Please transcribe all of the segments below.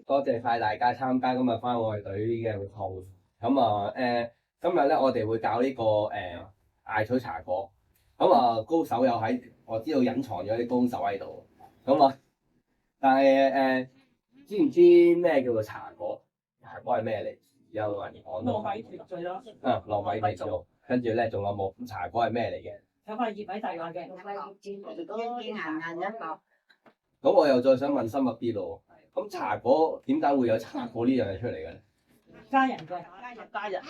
多謝晒大家參加今日番外隊嘅活動。咁啊今日咧我哋會搞呢個艾草茶果。咁啊高手有喺，我知道隱藏咗啲高手喺度。咁啊，但係知唔知咩叫做茶果？茶果係咩嚟？有冇人講到？糯米團最咯。糯米團做。跟住咧仲有冇？茶果係咩嚟嘅？有塊葉喺大個嘅。咁我又再想問深入啲咯。咁茶果點解會有茶果呢樣嘢出嚟嘅咧？家人嘅，家人。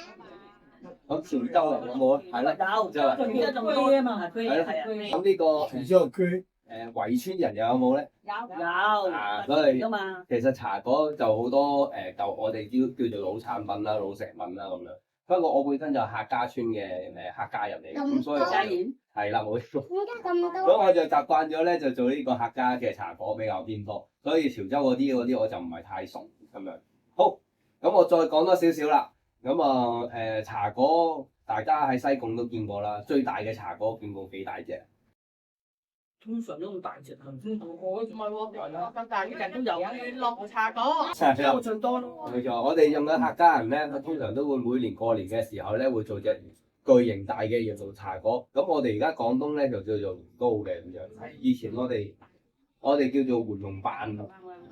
咁潮州人有冇啊？係啦，有，仲有仲多啊嘛，係啊。咁呢個潮州區圍村人又有冇咧？有。所以㗎嘛。其實茶果就好多舊我哋叫做老產品啦、老食品啦咁樣。不過我本身就係客家村嘅客家人嚟嘅，咁所以係啦冇錯。所以我就習慣咗咧，就做呢個客家嘅茶果比較偏多。所以潮州嗰啲我就唔係太熟咁樣。好，咁我再講多少少啦。咁啊茶果大家喺西貢都見過啦，最大嘅茶果見過幾大隻？通常都咁大隻，頭先我唔係喎，咁大啲人都有嘅落茶果，係啦，最多咯。冇錯，我哋用嘅客家人咧，佢通常都會每年過年嘅時候咧，會做隻巨型大嘅叫做茶果。咁我哋而家廣東咧就叫做年糕嘅咁樣。以前我哋叫做圓龍辦，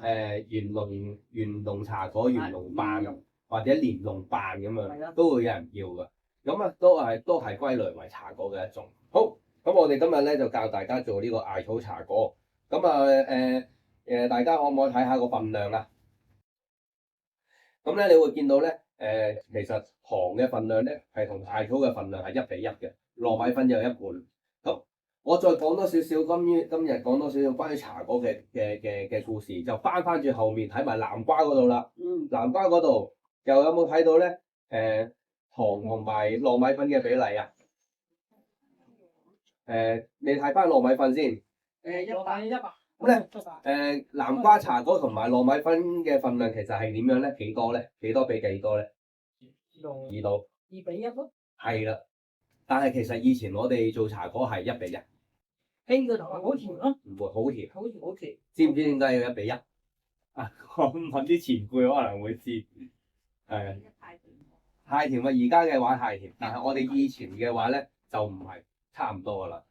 圓龍茶果、圓龍辦或者連龍辦咁樣，都會有人叫嘅。咁啊，都係歸類為茶果嘅一種。好。咁我哋今日咧就教大家做呢個艾草茶果。咁大家可唔可以睇下個份量啊？咁咧你會見到咧其實糖嘅份量咧係同艾草嘅份量係1:1嘅，糯米粉就一半。咁我再講多少少今日講多少少關於茶果嘅故事，就翻住後面睇埋南瓜嗰度啦。南瓜嗰度又有冇睇到咧？糖同埋糯米粉嘅比例啊？你睇翻糯米粉先。100。咁咧，南瓜茶果同埋糯米粉嘅份量其實係點樣咧？幾多咧？幾多比幾多咧？2到2:1咯。係啦，但係其實以前我哋做茶果係1:1。稀嘅糖好甜咯。唔會好甜。好甜。知唔知點解要1:1？啊，我問啲前輩可能會知。係。太甜啊！而家嘅話太甜，但係我哋以前嘅話咧就唔係。差唔多噶啦，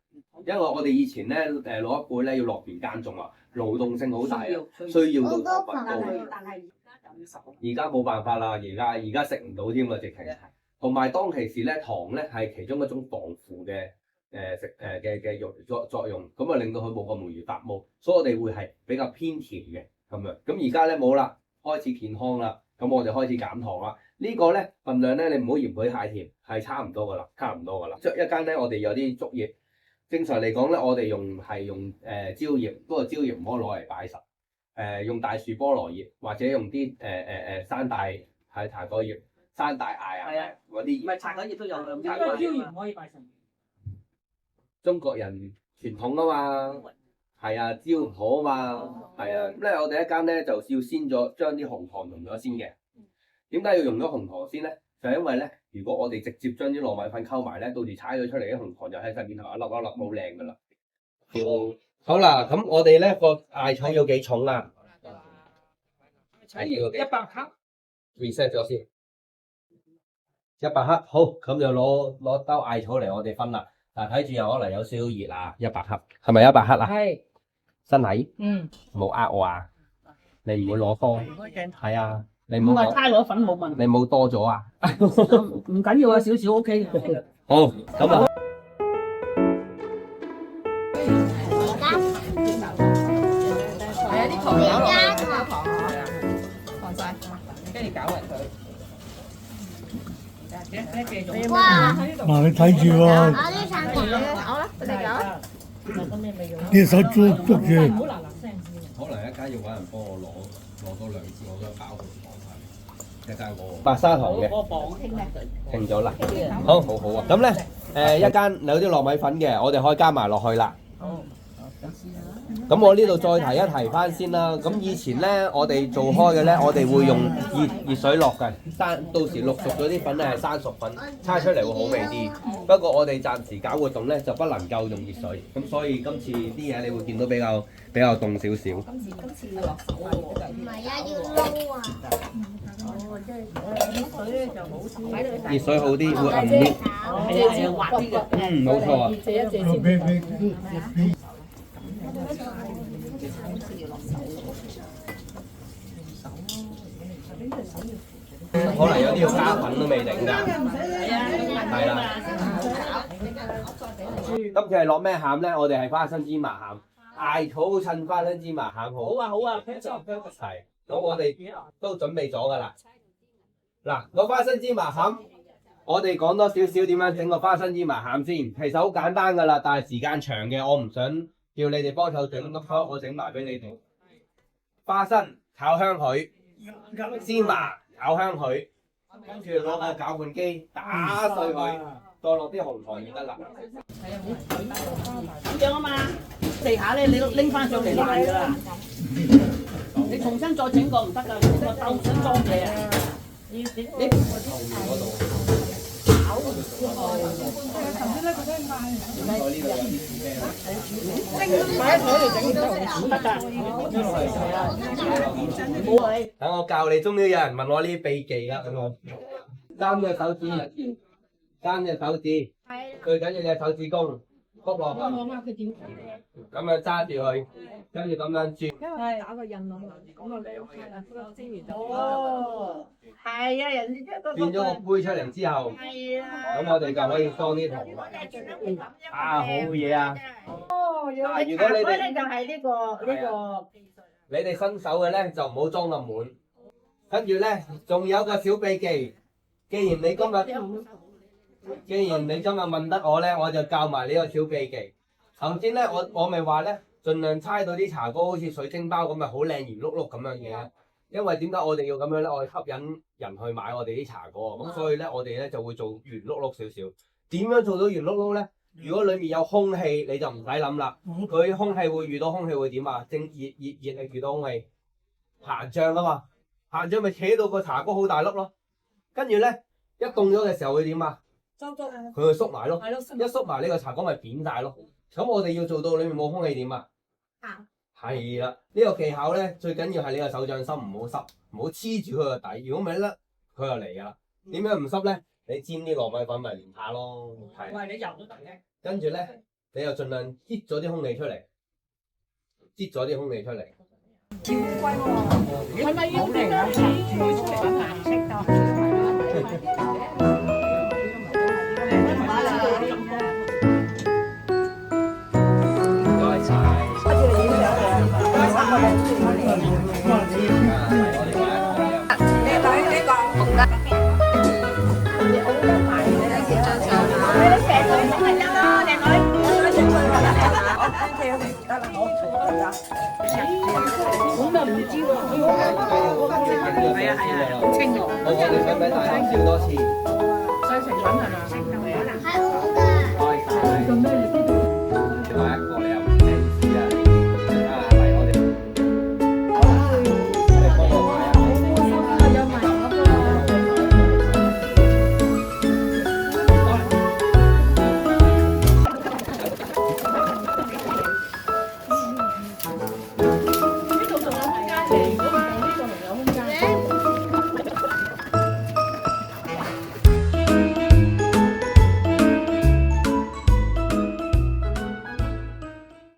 因為我哋以前咧老一輩咧要落田耕種啊，勞動性好大啊，需要到糖分高。但係而家冇辦法啦，而家食唔到添啦，直情。同埋當其時咧，糖咧係其中一種防腐嘅作用，咁啊令到佢冇咁容易發毛，所以我哋會係比較偏甜嘅咁樣。咁而家咧冇啦，開始健康啦，咁我哋開始減糖啦。呢個咧份量咧，你唔好嫌佢太甜，係差唔多噶啦，一間咧，我哋有啲竹葉，正常嚟講咧，我哋用蕉葉，不過蕉葉唔可以攞嚟擺實。用大樹菠蘿葉或者用啲山大係茶果葉、山大艾啊嗰啲。唔係茶果葉都有兩啲，蕉葉唔可以擺實。中國人傳統啊嘛，係啊，蕉唔好啊嘛，係啊。咁咧，我哋一間咧就要先咗將啲紅糖溶咗先嘅。點解要用咗紅糖先咧？就係因為咧，如果我哋直接將啲糯米粉溝埋咧，到時踩咗出嚟啲紅糖就喺晒面頭一粒冇靚噶啦。好啦，咁我哋咧個艾草要幾重啊？要100克。reset 咗先。100克，好，咁就攞兜艾草嚟我哋分啦。但睇住又可能有少少熱啊，100克，係咪100克啊？係。真係？冇呃我啊？你唔會攞多？係啊。你唔係差咗粉冇問題。你冇多咗啊？唔緊要啊，少少 OK 嘅。好，咁啊。係啊，啲糖有糖啊，放晒，跟住攪勻佢。哇！嗱，你睇住喎。我啲橙皮嘅，好啦，你哋搞。啲手捉住。可能一間要揾人幫我攞多2支，我都包佢放晒。一間我白砂糖嘅，停咗啦。好啊。咁咧一間有啲糯米粉嘅，我哋可以加埋落去啦。好，試下啦。咁我呢度再提一提翻先啦。咁以前咧，我哋做開嘅咧，我哋會用熱水落嘅，到時淥熟咗啲粉咧係生熟粉，搓出嚟會好味啲。不過我哋暫時搞活動咧就不能夠用熱水，咁所以今次啲嘢你會見到比較凍少少。今次要落手喎。唔係啊，要撈啊！熱水好啲，會韌啲。係滑啲嘅。冇錯啊。借一借先。可能有啲要加粉都未定㗎。係啦。今次係落咩餡咧？我哋係花生芝麻餡，艾草襯花生芝麻餡好。好啊好啊，係。咁我哋都準備咗㗎啦。嗱，個花生芝麻餡，我哋講多少少點樣整個花生芝麻餡先。其實好簡單㗎啦，但係時間長嘅，我唔想叫你哋幫手整，咁我整埋俾你哋。花生炒香佢，芝麻炒香佢，跟住攞個攪拌機打碎佢，再落啲紅糖就得啦。咁樣啊嘛，地下咧你都拎翻上嚟爛㗎啦。你重新再整個唔得㗎，個豆想裝嘢啊！你後面嗰度。擺喺台度整都唔得㗎，冇係。等我教你，終於有人問我呢啲秘技啦，咁我三隻手指，最緊要隻手指公篤落去，咁樣揸住佢，跟住咁樣轉。打個印落去，咁啊蒸完就哦，係啊，人哋變咗個杯出嚟之後，係啊，咁我哋就可以裝啲糖落。啊，好嘢啊！哦，嗱，如果你哋就係呢個你哋新手嘅咧，就唔好裝咁滿。跟住咧，仲有個小秘技，既然你今日問得我咧，我就教埋呢個小秘技。頭先咧，我咪話咧，盡量猜到啲茶糕好似水晶包咁，咪好靚圓碌碌咁樣嘅。因為點解我哋要咁樣咧？我哋吸引人去買我哋啲茶糕，咁所以咧，我哋咧就會做圓碌碌少少。點樣做到圓碌碌咧？如果裡面有空氣，你就唔使諗啦。佢空氣會遇到空氣會點啊？正熱力遇到空氣，膨脹啊嘛，膨脹咪扯到個茶糕好大粒咯。跟住咧，一凍咗嘅時候會點啊？佢會縮埋咯，一縮埋呢個茶糕咪扁晒咯。咁我哋要做到裡面冇空氣點啊？係啦，呢個技巧咧最緊要係你個手掌心唔好濕，唔好黐住佢個底。如果唔係咧，佢就嚟㗎啦。點樣唔濕咧？你煎啲糯米粉咪連下咯。係。喂，你油都得嘅。跟住咧，你又盡量擠咗啲空氣出嚟，超貴喎，係咪要點樣推出嚟個顏色就？唔該晒。咁就唔知喎。係啊，好清喎。我哋使唔使大口笑多次？